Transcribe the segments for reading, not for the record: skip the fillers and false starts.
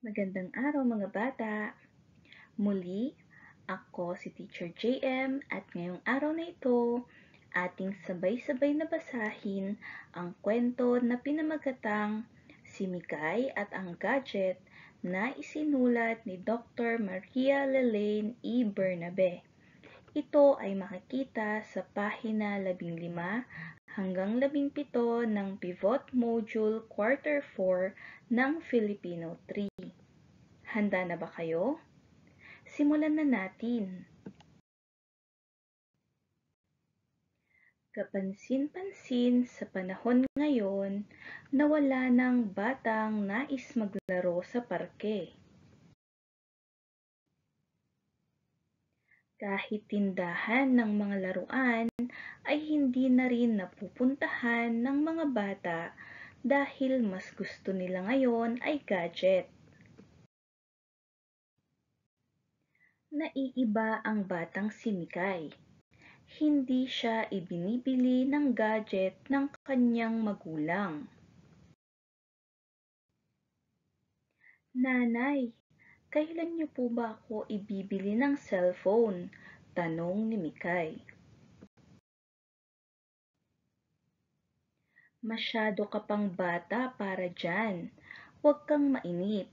Magandang araw mga bata! Muli, ako si Teacher JM at ngayong araw na ito, ating sabay-sabay na basahin ang kwento na pinamagatang Si Mikay at ang Gadget na isinulat ni Dr. Maria Lelaine E. Bernabe. Ito ay makikita sa pahina 15 hanggang 17 ng Pivot Module Quarter 4 ng Filipino 3. Handa na ba kayo? Simulan na natin. Kapansin-pansin sa panahon ngayon na wala ng batang nais maglaro sa parke. Kahit tindahan ng mga laruan ay hindi na rin napupuntahan ng mga bata dahil mas gusto nila ngayon ay gadget. Naiiba ang batang si Mikay. Hindi siya ibinibili ng gadget ng kanyang magulang. Nanay, kailan niyo po ba ako ibibili ng cellphone? Tanong ni Mikay. Masyado ka pang bata para dyan. Huwag kang mainip.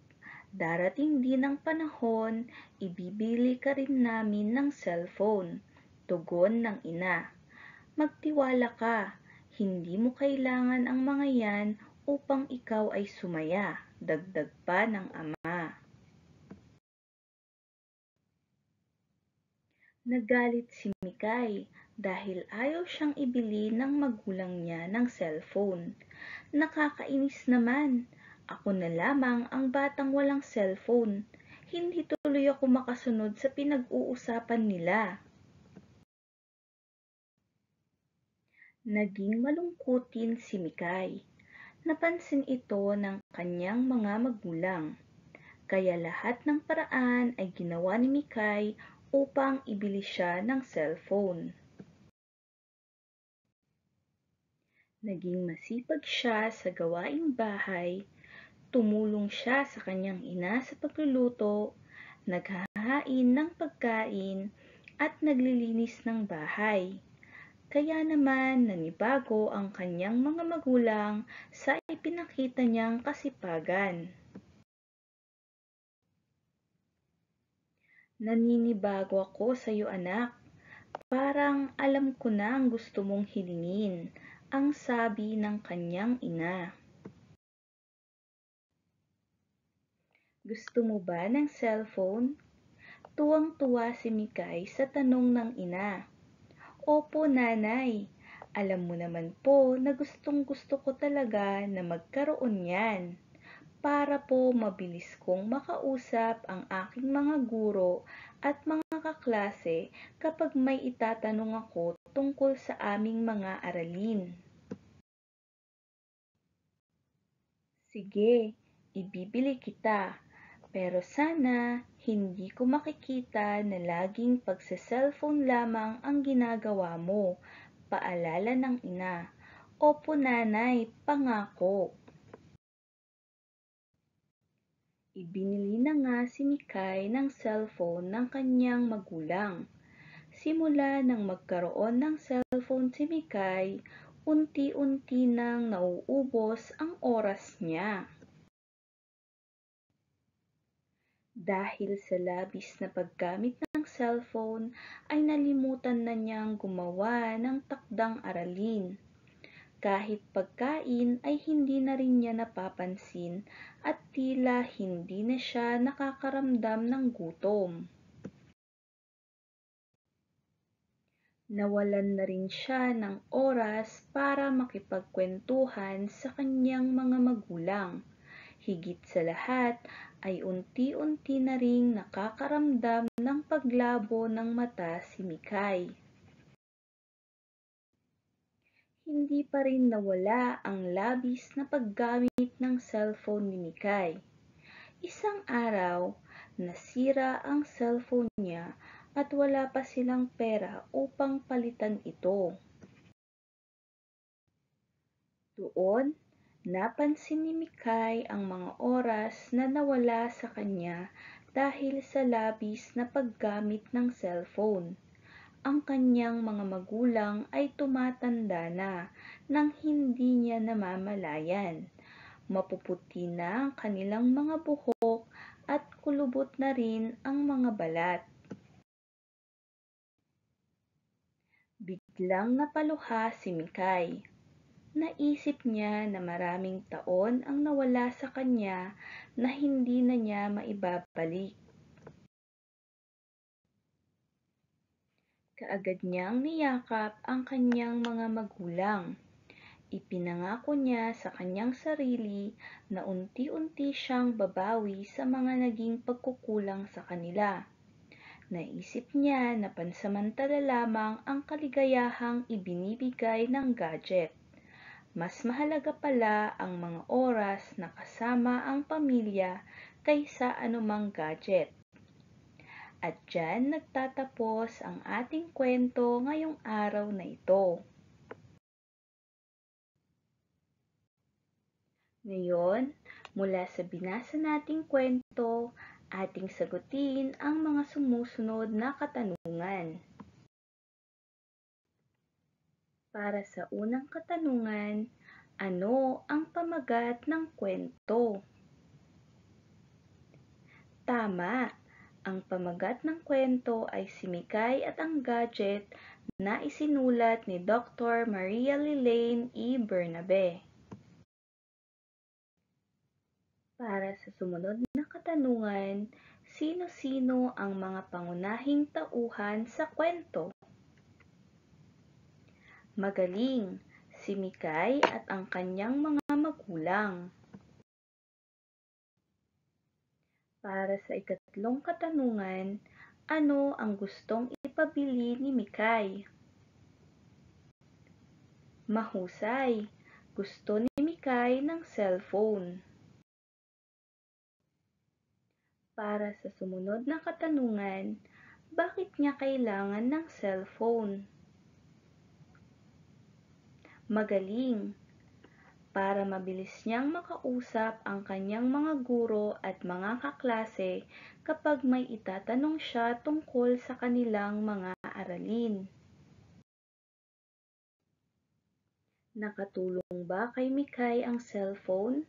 Darating din ang panahon, ibibili ka rin namin ng cellphone. Tugon ng ina. Magtiwala ka, hindi mo kailangan ang mga yan upang ikaw ay sumaya, dagdag pa ng ama. Nagalit si Mikay dahil ayaw siyang ibili ng magulang niya ng cellphone. Nakakainis naman, ako na lamang ang batang walang cellphone. Hindi tuloy ako makasunod sa pinag-uusapan nila. Naging malungkot din si Mikay. Napansin ito ng kanyang mga magulang. Kaya lahat ng paraan ay ginawa ni Mikay upang ibili siya ng cellphone. Naging masipag siya sa gawaing bahay, tumulong siya sa kanyang ina sa pagluluto, naghahain ng pagkain, at naglilinis ng bahay. Kaya naman nanibago ang kanyang mga magulang sa ipinakita niyang kasipagan. Naninibago ako sa iyo anak, parang alam ko na ang gusto mong hilingin, ang sabi ng kanyang ina. Gusto mo ba ng cellphone? Tuwang-tuwa si Mikay sa tanong ng ina. Opo, nanay. Alam mo naman po na gustong-gusto ko talaga na magkaroon yan. Para po mabilis kong makausap ang aking mga guro at mga kaklase kapag may itatanong ako tungkol sa aming mga aralin. Sige, ibibili kita. Pero sana hindi ko makikita na laging pagse-cellphone lamang ang ginagawa mo, paalala ng ina. Opo nanay, pangako. Ibinili na nga si Mikay ng cellphone ng kanyang magulang. Simula nang magkaroon ng cellphone si Mikay, unti-unti nang nauubos ang oras niya. Dahil sa labis na paggamit ng cellphone ay nalimutan na niyang gumawa ng takdang aralin. Kahit pagkain ay hindi na rin niya napapansin at tila hindi na siya nakakaramdam ng gutom. Nawalan na rin siya ng oras para makipagkwentuhan sa kanyang mga magulang. Higit sa lahat ay unti-unti na ring nakakaramdam ng paglabo ng mata si Mikay. Hindi pa rin nawala ang labis na paggamit ng cellphone ni Mikay. Isang araw, nasira ang cellphone niya at wala pa silang pera upang palitan ito. Doon, Napansin ni Mikay ang mga oras na nawala sa kanya dahil sa labis na paggamit ng cellphone. Ang kanyang mga magulang ay tumatanda na nang hindi niya namamalayan. Mapuputi na ang kanilang mga buhok at kulubot na rin ang mga balat. Biglang napaluha si Mikay. Naisip niya na maraming taon ang nawala sa kanya na hindi na niya maibabalik. Kaagad niyang niyakap ang kanyang mga magulang. Ipinangako niya sa kanyang sarili na unti-unti siyang babawi sa mga naging pagkukulang sa kanila. Naisip niya na pansamantala lamang ang kaligayahang ibinibigay ng gadget. Mas mahalaga pala ang mga oras na kasama ang pamilya kaysa anumang gadget. At diyan nagtatapos ang ating kwento ngayong araw na ito. Ngayon, mula sa binasa nating kwento, ating sagutin ang mga sumusunod na katanungan. Para sa unang katanungan, ano ang pamagat ng kwento? Tama! Ang pamagat ng kwento ay si Mikay at ang gadget na isinulat ni Dr. Maria Lelaine E. Bernabe. Para sa sumunod na katanungan, sino-sino ang mga pangunahing tauhan sa kwento? Magaling! Si Mikay at ang kanyang mga magulang. Para sa ikatlong katanungan, ano ang gustong ipabili ni Mikay? Mahusay! Gusto ni Mikay ng cellphone. Para sa sumunod na katanungan, bakit niya kailangan ng cellphone? Magaling! Para mabilis niyang makausap ang kanyang mga guro at mga kaklase kapag may itatanong siya tungkol sa kanilang mga aralin. Nakatulong ba kay Mikay ang cellphone?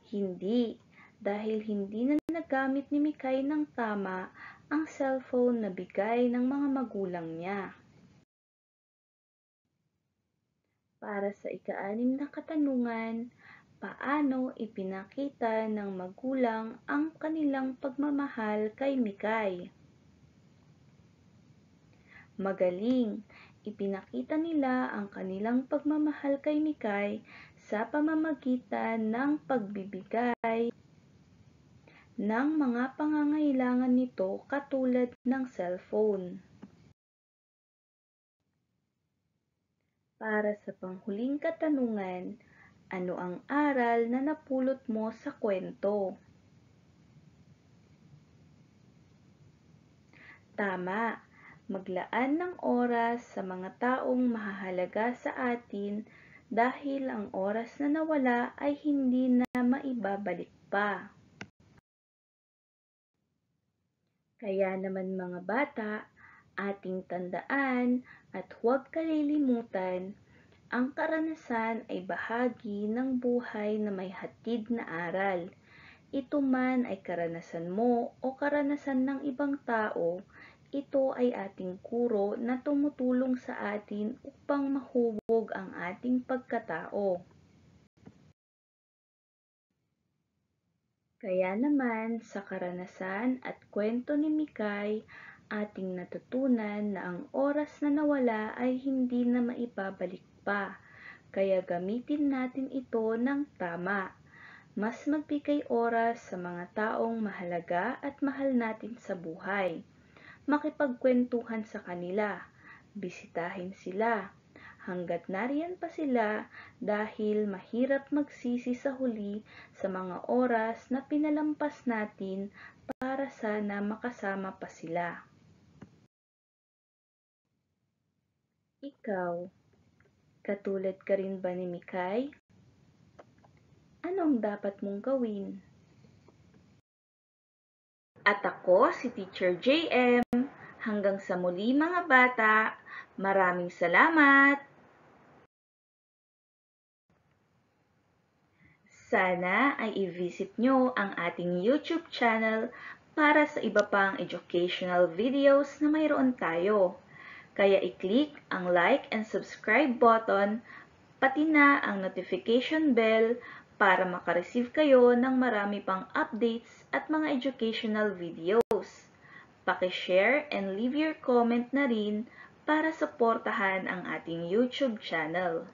Hindi, dahil hindi na nagamit ni Mikay ng tama ang cellphone na bigay ng mga magulang niya. Para sa ika-6 na katanungan, paano ipinakita ng magulang ang kanilang pagmamahal kay Mikay? Magaling! Ipinakita nila ang kanilang pagmamahal kay Mikay sa pamamagitan ng pagbibigay ng mga pangangailangan nito katulad ng cellphone. Para sa panghuling katanungan, ano ang aral na napulot mo sa kwento? Tama! Maglaan ng oras sa mga taong mahahalaga sa atin dahil ang oras na nawala ay hindi na maibabalik pa. Kaya naman mga bata, ating tandaan at huwag kalilimutan, ang karanasan ay bahagi ng buhay na may hatid na aral. Ito man ay karanasan mo o karanasan ng ibang tao, ito ay ating guro na tumutulong sa atin upang mahubog ang ating pagkatao. Kaya naman sa karanasan at kwento ni Mikay, ating natutunan na ang oras na nawala ay hindi na maibabalik pa, kaya gamitin natin ito ng tama. Mas magbigay oras sa mga taong mahalaga at mahal natin sa buhay. Makipagkwentuhan sa kanila, bisitahin sila, hanggat nariyan pa sila dahil mahirap magsisi sa huli sa mga oras na pinalampas natin para sana makasama pa sila. Ikaw, Katulad ka rin ba ni Mikay? Anong dapat mong gawin? At ako si Teacher JM. Hanggang sa muli mga bata, maraming salamat! Sana ay i-visit nyo ang ating YouTube channel para sa iba pang educational videos na mayroon tayo. Kaya i-click ang like and subscribe button, pati na ang notification bell para makareceive kayo ng marami pang updates at mga educational videos. Paki-share and leave your comment na rin para suportahan ang ating YouTube channel.